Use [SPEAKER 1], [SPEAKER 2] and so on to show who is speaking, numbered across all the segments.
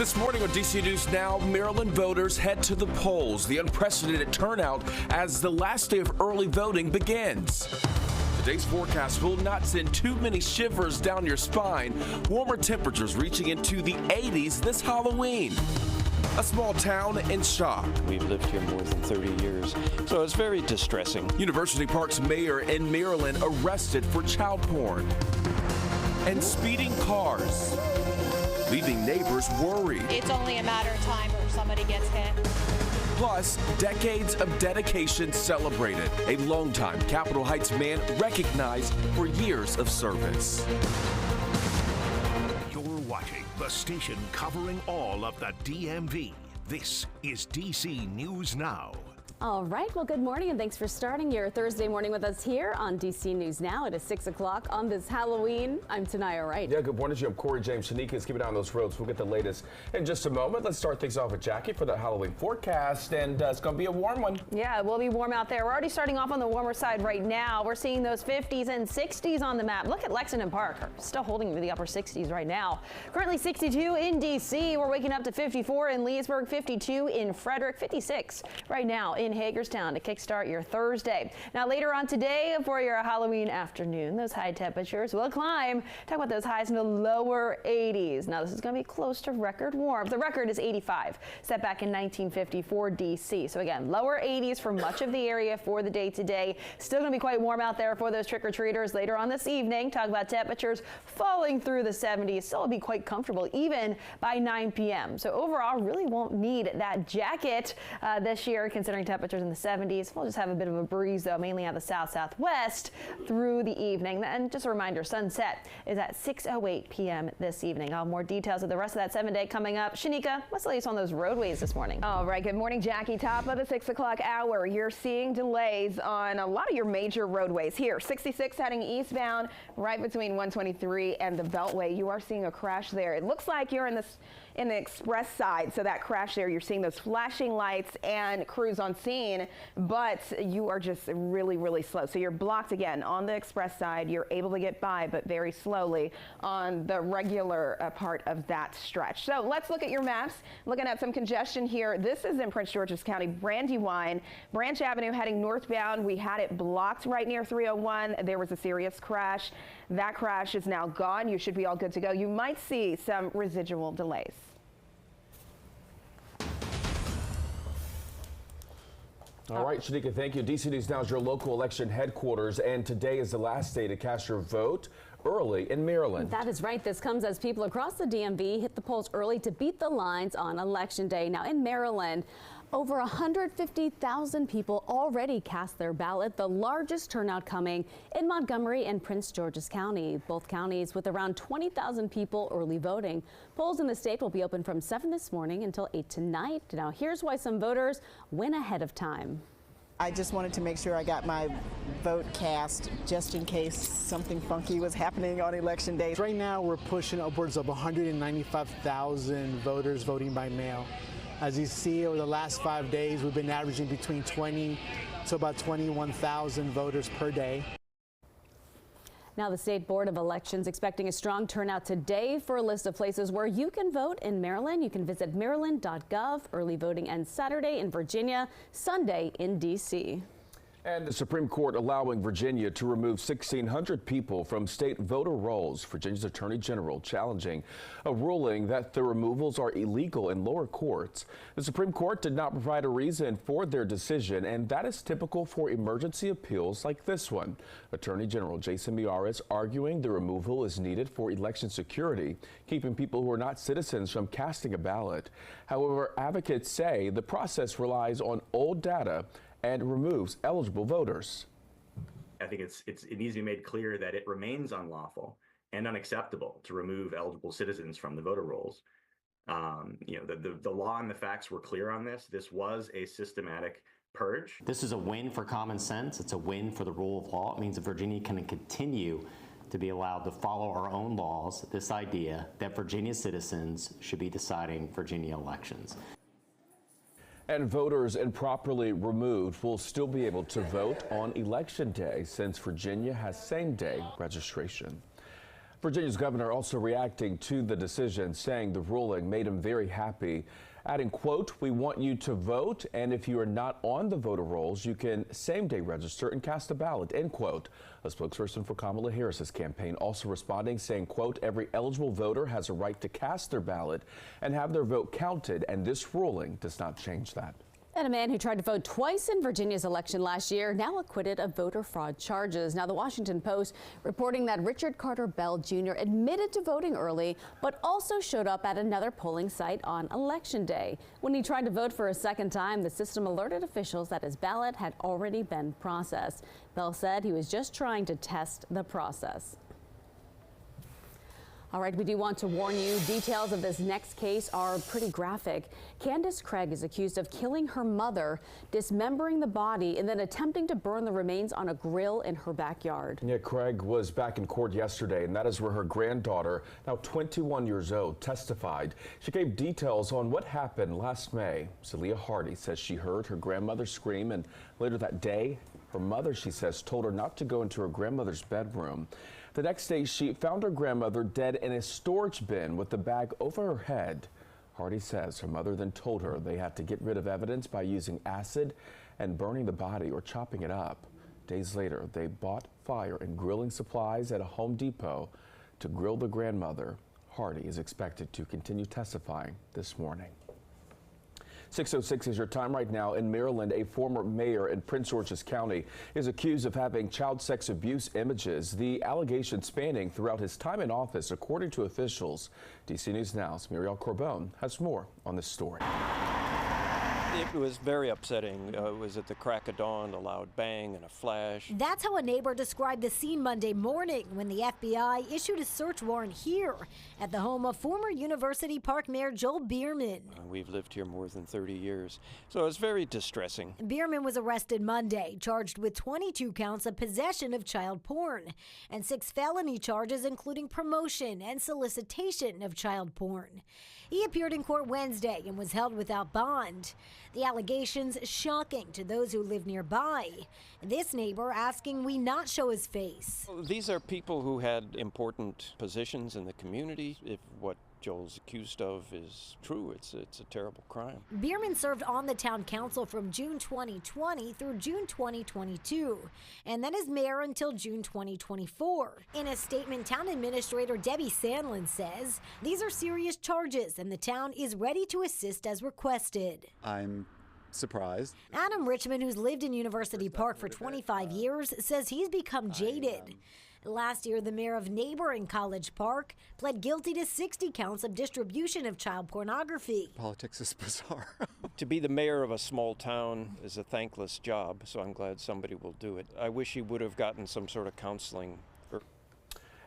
[SPEAKER 1] This morning on DC News Now, Maryland voters head to the polls. The unprecedented turnout as the last day of early voting begins. Today's forecast will not send too many shivers down your spine. Warmer temperatures reaching into the 80s this Halloween. A small town in shock.
[SPEAKER 2] We've lived here more than 30 years, so it's very distressing.
[SPEAKER 1] University Park's mayor in Maryland arrested for child porn. And speeding cars, leaving neighbors worried.
[SPEAKER 3] It's only a matter of time before somebody gets hit.
[SPEAKER 1] Plus, decades of dedication celebrated. A longtime Capitol Heights man recognized for years of service.
[SPEAKER 4] You're watching the station covering all of the DMV. This is DC News Now.
[SPEAKER 5] All right, well, good morning and thanks for starting your Thursday morning with us here on DC News Now. It is 6 o'clock on this Halloween. I'm Tanaya Wright.
[SPEAKER 1] Yeah, good morning to you. I'm Corey James. Shanika is keeping down those roads. We'll get the latest in just a moment. Let's start things off with Jackie for the Halloween forecast, and it's going to be a warm one.
[SPEAKER 6] Yeah, it will be warm out there. We're already starting off on the warmer side right now. We're seeing those 50s and 60s on the map. Look at Lexington Park. Still holding to the upper 60s right now. Currently 62 in DC. We're waking up to 54 in Leesburg, 52 in Frederick, 56 right now in Hagerstown to kickstart your Thursday. Now later on today for your Halloween afternoon, those high temperatures will climb. Talk about those highs in the lower 80s. Now this is going to be close to record warmth. The record is 85, set back in 1954 DC. So again, lower 80s for much of the area for the day today. Still going to be quite warm out there for those trick-or-treaters later on this evening. Talk about temperatures falling through the 70s. Still will be quite comfortable even by 9 p.m. So overall, really won't need that jacket this year considering temperatures in the 70s. We'll just have a bit of a breeze though, mainly out the south-southwest through the evening. And just a reminder, sunset is at 6:08 p.m. this evening. I'll have more details of the rest of that 7-day coming up. Shanika, what's the latest on those roadways this morning?
[SPEAKER 7] All right, good morning, Jackie. Top of the 6 o'clock hour, you're seeing delays on a lot of your major roadways here. 66 heading eastbound, right between 123 and the Beltway. You are seeing a crash there. It looks like you're in the express side, so that crash there, you're seeing those flashing lights and crews on scene, but you are just really, really slow. So you're blocked again on the express side. You're able to get by, but very slowly on the regular part of that stretch. So let's look at your maps. Looking at some congestion here. This is in Prince George's County, Brandywine. Branch Avenue heading northbound. We had it blocked right near 301. There was a serious crash. That crash is now gone. You should be all good to go. You might see some residual delays.
[SPEAKER 1] All right, Shanika, thank you. DC News Now is your local election headquarters, and today is the last day to cast your vote early in Maryland.
[SPEAKER 5] That is right. This comes as people across the DMV hit the polls early to beat the lines on Election Day. Now in Maryland, over 150,000 people already cast their ballot, the largest turnout coming in Montgomery and Prince George's County, both counties with around 20,000 people early voting. Polls in the state will be open from 7 this morning until 8 tonight. Now here's why some voters went ahead of time.
[SPEAKER 8] I just wanted to make sure I got my vote cast just in case something funky was happening on Election Day.
[SPEAKER 9] Right now we're pushing upwards of 195,000 voters voting by mail. As you see, over the last 5 days, we've been averaging between 20 to about 21,000 voters per day.
[SPEAKER 5] Now the State Board of Elections expecting a strong turnout today. For a list of places where you can vote in Maryland, you can visit maryland.gov. Early voting ends Saturday in Virginia, Sunday in D.C.
[SPEAKER 1] And the Supreme Court allowing Virginia to remove 1,600 people from state voter rolls. Virginia's Attorney General challenging a ruling that the removals are illegal in lower courts. The Supreme Court did not provide a reason for their decision, and that is typical for emergency appeals like this one. Attorney General Jason Miyares arguing the removal is needed for election security, keeping people who are not citizens from casting a ballot. However, advocates say the process relies on old data and removes eligible voters.
[SPEAKER 10] I think it needs to be made clear that it remains unlawful and unacceptable to remove eligible citizens from the voter rolls. The law and the facts were clear on this. This was a systematic purge.
[SPEAKER 2] This is a win for common sense. It's a win for the rule of law. It means that Virginia can continue to be allowed to follow our own laws, this idea that Virginia citizens should be deciding Virginia elections.
[SPEAKER 1] And voters improperly removed will still be able to vote on Election Day since Virginia has same-day registration. Virginia's governor also reacting to the decision, saying the ruling made him very happy, adding, quote, "We want you to vote, and if you are not on the voter rolls, you can same-day register and cast a ballot," end quote. A spokesperson for Kamala Harris's campaign also responding, saying, quote, "Every eligible voter has a right to cast their ballot and have their vote counted, and this ruling does not change that."
[SPEAKER 5] And a man who tried to vote twice in Virginia's election last year now acquitted of voter fraud charges. Now, the Washington Post reporting that Richard Carter Bell Jr. admitted to voting early, but also showed up at another polling site on Election Day. When he tried to vote for a second time, the system alerted officials that his ballot had already been processed. Bell said he was just trying to test the process. All right, we do want to warn you, details of this next case are pretty graphic. Candace Craig is accused of killing her mother, dismembering the body, and then attempting to burn the remains on a grill in her backyard.
[SPEAKER 1] Yeah, Craig was back in court yesterday, and that is where her granddaughter, now 21 years old, testified. She gave details on what happened last May. Celia Hardy says she heard her grandmother scream, and later that day, her mother, she says, told her not to go into her grandmother's bedroom. The next day, she found her grandmother dead in a storage bin with the bag over her head. Hardy says her mother then told her they had to get rid of evidence by using acid and burning the body or chopping it up. Days later, they bought fire and grilling supplies at a Home Depot to grill the grandmother. Hardy is expected to continue testifying this morning. 6:06 is your time right now. In Maryland, a former mayor in Prince George's County is accused of having child sex abuse images. The allegation spanning throughout his time in office, according to officials. DC News Now's Muriel Corbone has more on this story.
[SPEAKER 11] It was very upsetting. It was at the crack of dawn, a loud bang and a flash.
[SPEAKER 12] That's how a neighbor described the scene Monday morning when the FBI issued a search warrant here at the home of former University Park Mayor Joel Bierman.
[SPEAKER 11] We've lived here more than 30 years, so it's very distressing.
[SPEAKER 12] Bierman was arrested Monday, charged with 22 counts of possession of child porn and 6 felony charges, including promotion and solicitation of child porn. He appeared in court Wednesday and was held without bond. The allegations shocking to those who live nearby. This neighbor asking we not show his face.
[SPEAKER 11] These are people who had important positions in the community. If what Joel's accused of is true, it's a terrible crime.
[SPEAKER 12] Bierman served on the town council from June 2020 through June 2022, and then as mayor until June 2024. In a statement, town administrator Debbie Sandlin says these are serious charges and the town is ready to assist as requested.
[SPEAKER 13] I'm surprised.
[SPEAKER 12] Adam Richmond, who's lived in University Park for 25 years, says he's become jaded. Last year, the mayor of neighboring College Park pled guilty to 60 counts of distribution of child pornography.
[SPEAKER 13] Politics is bizarre.
[SPEAKER 11] To be the mayor of a small town is a thankless job, so I'm glad somebody will do it. I wish he would have gotten some sort of counseling.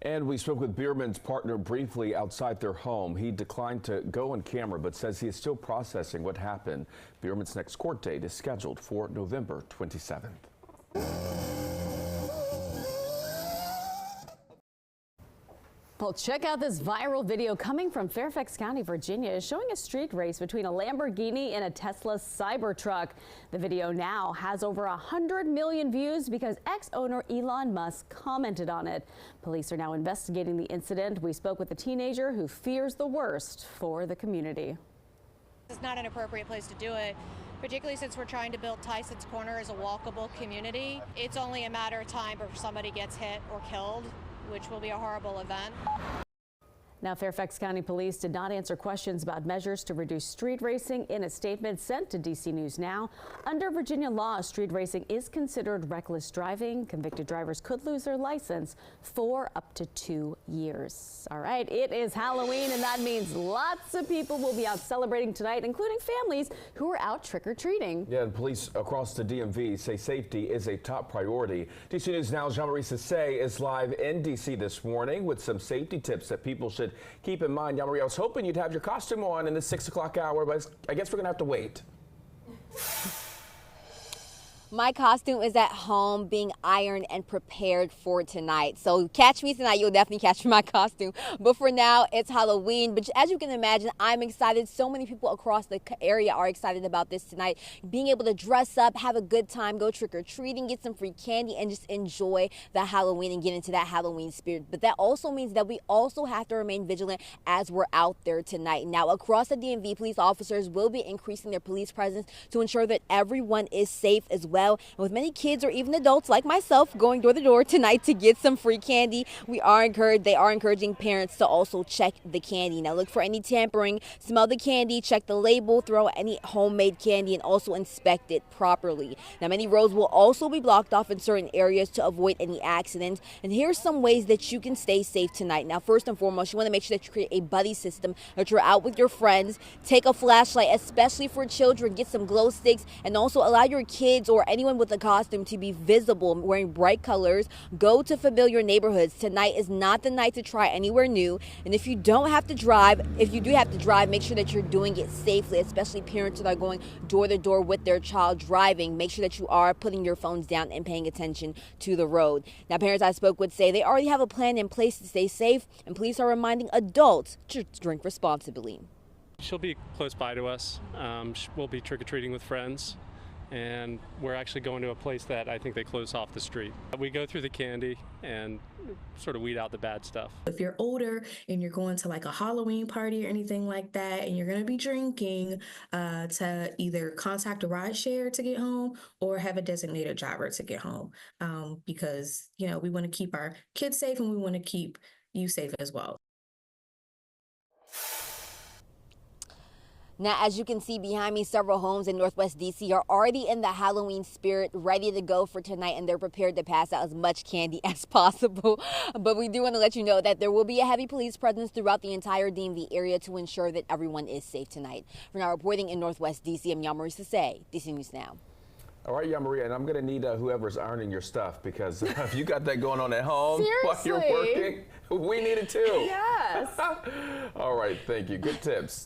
[SPEAKER 1] And we spoke with Bierman's partner briefly outside their home. He declined to go on camera, but says he is still processing what happened. Bierman's next court date is scheduled for November 27th.
[SPEAKER 5] Well, check out this viral video coming from Fairfax County, Virginia, showing a street race between a Lamborghini and a Tesla Cybertruck. The video now has over 100 million views because ex-owner Elon Musk commented on it. Police are now investigating the incident. We spoke with a teenager who fears the worst for the community.
[SPEAKER 3] It's not an appropriate place to do it, particularly since we're trying to build Tyson's Corner as a walkable community. It's only a matter of time before somebody gets hit or killed, which will be a horrible event.
[SPEAKER 5] Now, Fairfax County Police did not answer questions about measures to reduce street racing in a statement sent to DC News Now. Under Virginia law, street racing is considered reckless driving. Convicted drivers could lose their license for up to 2 years. All right, it is Halloween, and that means lots of people will be out celebrating tonight, including families who are out trick-or-treating.
[SPEAKER 1] Yeah, and police across the DMV say safety is a top priority. DC News Now's Jean-Marie Sissay is live in DC this morning with some safety tips that people should keep in mind. Jean-Marie, I was hoping you'd have your costume on in the 6 o'clock hour, but I guess we're going to have to wait.
[SPEAKER 14] My costume is at home being ironed and prepared for tonight. So catch me tonight. You'll definitely catch my costume. But for now, it's Halloween. But as you can imagine, I'm excited. So many people across the area are excited about this tonight. Being able to dress up, have a good time, go trick-or-treating, get some free candy, and just enjoy the Halloween and get into that Halloween spirit. But that also means that we also have to remain vigilant as we're out there tonight. Now, across the DMV, police officers will be increasing their police presence to ensure that everyone is safe as well. And with many kids or even adults like myself going door to door tonight to get some free candy, they are encouraging parents to also check the candy. Now look for any tampering, smell the candy, check the label, throw any homemade candy, and also inspect it properly. Now many roads will also be blocked off in certain areas to avoid any accidents. And here's some ways that you can stay safe tonight. Now first and foremost, you want to make sure that you create a buddy system, that you're out with your friends. Take a flashlight, especially for children. Get some glow sticks, and also allow your kids or anyone with a costume to be visible, wearing bright colors. Go to familiar neighborhoods. Tonight is not the night to try anywhere new. And if you don't have to drive, if you do have to drive, make sure that you're doing it safely, especially parents that are going door to door with their child driving. Make sure that you are putting your phones down and paying attention to the road. Now, parents I spoke with say they already have a plan in place to stay safe, and police are reminding adults to drink responsibly.
[SPEAKER 15] She'll be close by to us. We'll be trick-or-treating with friends, and we're actually going to a place that I think they close off the street. We go through the candy and sort of weed out the bad stuff.
[SPEAKER 16] If you're older and you're going to like a Halloween party or anything like that, and you're going to be drinking, to either contact a ride share to get home or have a designated driver to get home, because, you know, we want to keep our kids safe and we want to keep you safe as well.
[SPEAKER 14] Now, as you can see behind me, several homes in Northwest DC are already in the Halloween spirit, ready to go for tonight, and they're prepared to pass out as much candy as possible. But we do want to let you know that there will be a heavy police presence throughout the entire DMV area to ensure that everyone is safe tonight. For now, reporting in Northwest DC, I'm Yamarie Sase, DC News Now.
[SPEAKER 1] All right, Yamarie, and I'm going to need whoever's ironing your stuff, because if you got that going on at home while you're working, we need it too.
[SPEAKER 7] Yes.
[SPEAKER 1] All right, thank you. Good tips.